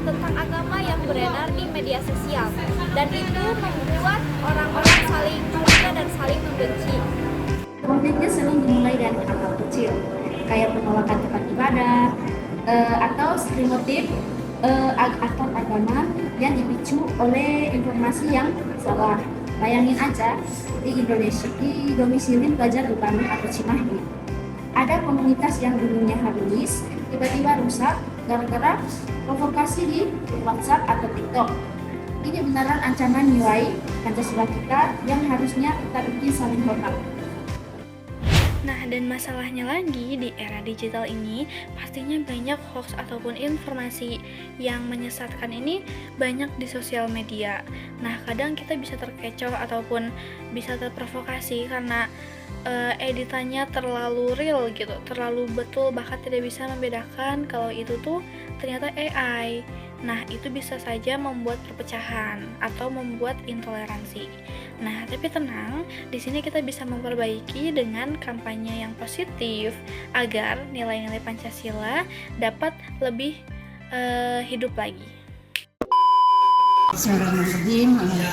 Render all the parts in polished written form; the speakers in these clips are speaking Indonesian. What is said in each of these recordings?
tentang agama yang beredar di media sosial, dan itu membuat orang-orang saling curiga dan saling membenci. Konfliknya sering dimulai dari hal kecil, kayak penolakan tempat ibadah, atau stereotip atau agama yang dipicu oleh informasi yang salah. Bayangin aja, di Indonesia, di domisili pelajar di Bandung atau Cimahi, ada komunitas yang dulunya harmonis, tiba-tiba rusak gara-gara provokasi di WhatsApp atau TikTok. Ini beneran ancaman nilai Pancasila kita yang harusnya kita bikin saling hormat. Nah, dan masalahnya lagi di era digital ini pastinya banyak hoax ataupun informasi yang menyesatkan ini banyak di sosial media. Nah, kadang kita bisa terkecoh ataupun bisa terprovokasi karena editannya terlalu real gitu, terlalu betul, bahkan tidak bisa membedakan kalau itu tuh ternyata AI. Nah, itu bisa saja membuat perpecahan atau membuat intoleransi. Nah, tapi tenang, di sini kita bisa memperbaiki dengan kampanye yang positif agar nilai-nilai Pancasila dapat lebih hidup lagi. Bismillahirrahmanirrahim.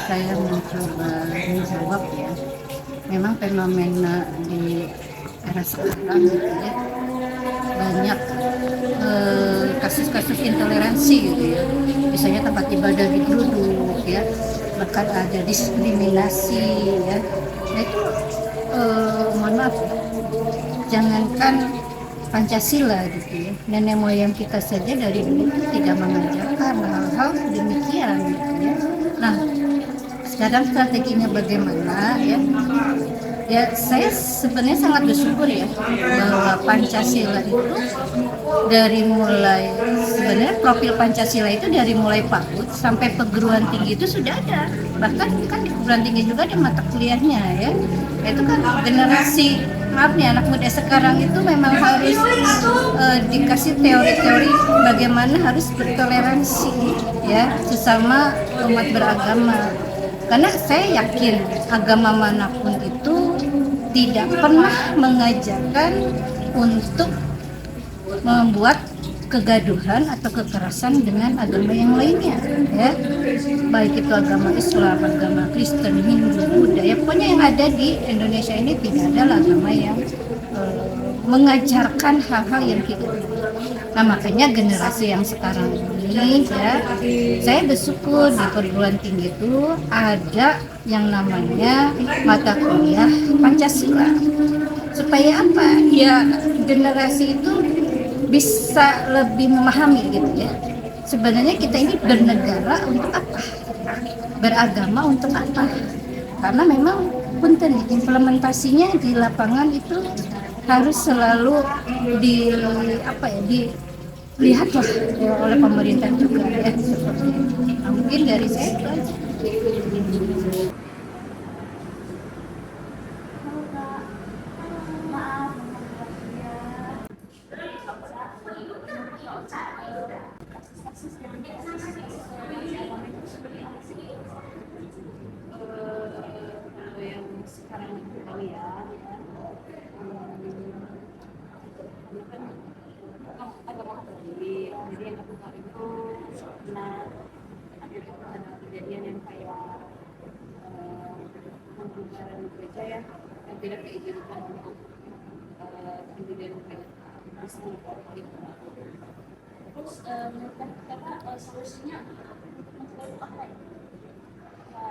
Saya mencoba menjawab ya. Memang fenomena di era sekarang gitu ya, banyak kasus-kasus intoleransi gitu ya. Misalnya tempat ibadah digeruduk ya, bahkan ada diskriminasi ya. Nah itu mohon maaf, jangankan Pancasila gitu ya, nenek moyang kita saja dari dulu tidak mengajarkan hal-hal demikian gitu ya. Nah, sekarang strateginya bagaimana ya? Ya, saya sebenarnya sangat bersyukur ya bahwa Pancasila itu dari mulai, sebenarnya profil Pancasila itu dari mulai PAUD sampai perguruan tinggi itu sudah ada. Bahkan kan di perguruan tinggi juga ada mata kuliahnya ya. Itu kan generasi, maaf nih, anak muda sekarang itu memang harus dikasih teori-teori bagaimana harus bertoleransi ya sesama umat beragama. Karena saya yakin agama manapun itu tidak pernah mengajarkan untuk membuat kegaduhan atau kekerasan dengan agama yang lainnya ya, baik itu agama Islam, agama Kristen, Hindu, Buddha ya, pokoknya yang ada di Indonesia ini tidak ada agama yang mengajarkan hal-hal yang gitu. Nah, makanya generasi yang sekarang ini ya, saya bersyukur di perguruan tinggi itu ada yang namanya mata kuliah Pancasila. Supaya apa? Ya generasi itu bisa lebih memahami gitu ya. Sebenarnya kita ini bernegara untuk apa? Beragama untuk apa? Karena memang punten implementasinya di lapangan itu harus selalu dilihatlah ya, oleh pemerintah juga ya, seperti itu. Nah, mungkin dari saya itu aja. Yang sekarang ini ya, agama sendiri, jadi yang kedua itu benar ada kejadian yang kayak pembubaran gereja ya, yang tidak diizinkan untuk kejadian kayak Kristen gitu. Terus menurut kakak solusinya apa ya?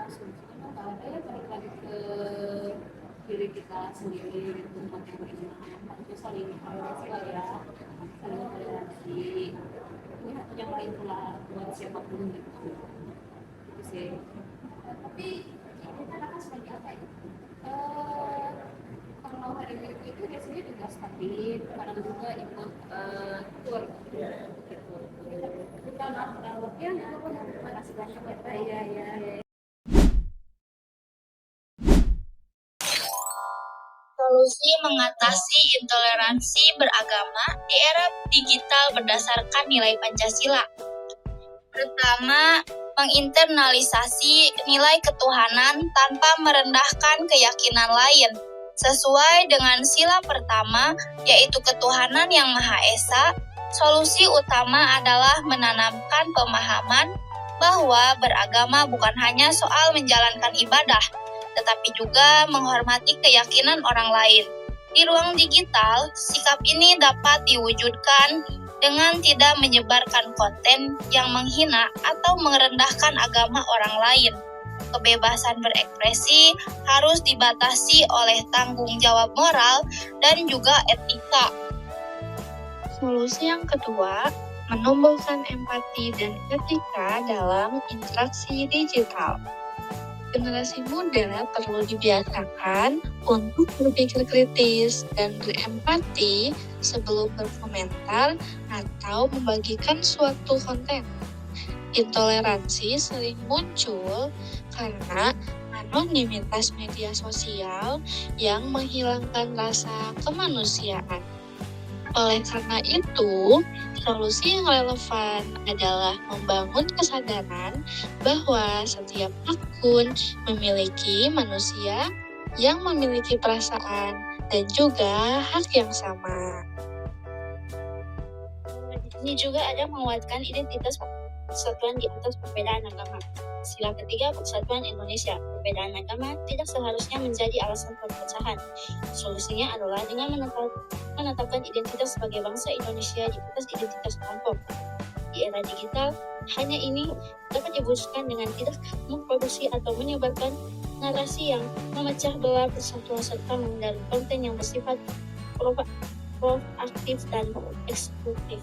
Solusinya nggak ada ya, balik lagi ke diri kita sendiri gitu, umat yang beriman harusnya saling toleransi lah ya, saling toleransi ya, yang lain pula buat siapapun gitu, itu sih. Tapi kita akan sebagai apa ya, kalau hari minggu itu biasanya juga stabil, kadang juga ikut tour gitu. Kita nggak terlalu ya, terima kasih banyak ya. Solusi mengatasi intoleransi beragama di era digital berdasarkan nilai Pancasila. Pertama, menginternalisasi nilai ketuhanan tanpa merendahkan keyakinan lain, sesuai dengan sila pertama, yaitu ketuhanan yang Maha Esa, Solusi utama adalah menanamkan pemahaman bahwa beragama bukan hanya soal menjalankan ibadah, tetapi juga menghormati keyakinan orang lain. Di ruang digital, sikap ini dapat diwujudkan dengan tidak menyebarkan konten yang menghina atau merendahkan agama orang lain. Kebebasan berekspresi harus dibatasi oleh tanggung jawab moral dan juga etika. Solusi yang kedua, menumbuhkan empati dan etika dalam interaksi digital. Generasi muda perlu dibiasakan untuk berpikir kritis dan berempati sebelum berkomentar atau membagikan suatu konten. Intoleransi sering muncul karena anonimitas media sosial yang menghilangkan rasa kemanusiaan. Oleh karena itu, solusi yang relevan adalah membangun kesadaran bahwa setiap akun memiliki manusia yang memiliki perasaan dan juga hak yang sama. Ini juga ada menguatkan identitas persatuan di atas perbedaan agama. Sila ketiga, Persatuan Indonesia. Perbedaan agama tidak seharusnya menjadi alasan perpecahan. Solusinya adalah dengan menetapkan identitas sebagai bangsa Indonesia di atas identitas kelompok. Di era digital, hanya ini dapat diwujudkan dengan tidak memproduksi atau menyebarkan narasi yang memecah belah persatuan serta menghindari konten yang bersifat proaktif dan eksklusif.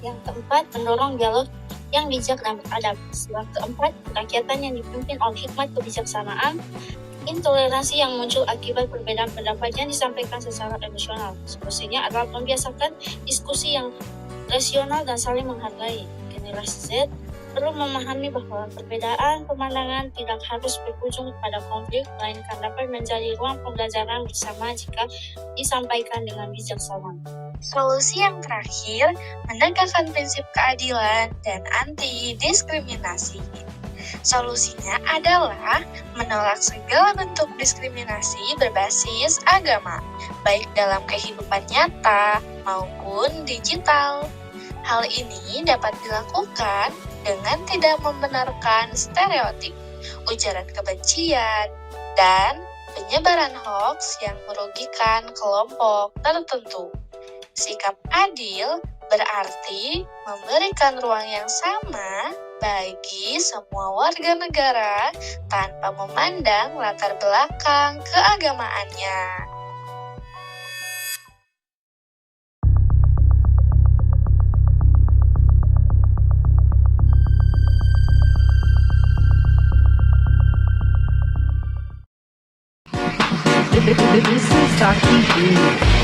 Yang keempat, mendorong dialog yang bijak dan beradab. Sila keempat, kerakyatan yang dipimpin oleh hikmat kebijaksanaan, intoleransi yang muncul akibat perbedaan pendapat yang disampaikan secara emosional. Solusinya adalah membiasakan diskusi yang rasional dan saling menghargai. Generasi Z perlu memahami bahwa perbedaan pemandangan tidak harus berujung pada konflik, melainkan dapat menjadi ruang pembelajaran bersama jika disampaikan dengan bijaksana. Solusi yang terakhir, menegakkan prinsip keadilan dan anti-diskriminasi. Solusinya adalah menolak segala bentuk diskriminasi berbasis agama, baik dalam kehidupan nyata maupun digital. Hal ini dapat dilakukan dengan tidak membenarkan stereotip, ujaran kebencian, dan penyebaran hoaks yang merugikan kelompok tertentu. Sikap adil berarti memberikan ruang yang sama bagi semua warga negara tanpa memandang latar belakang keagamaannya. This is Dr.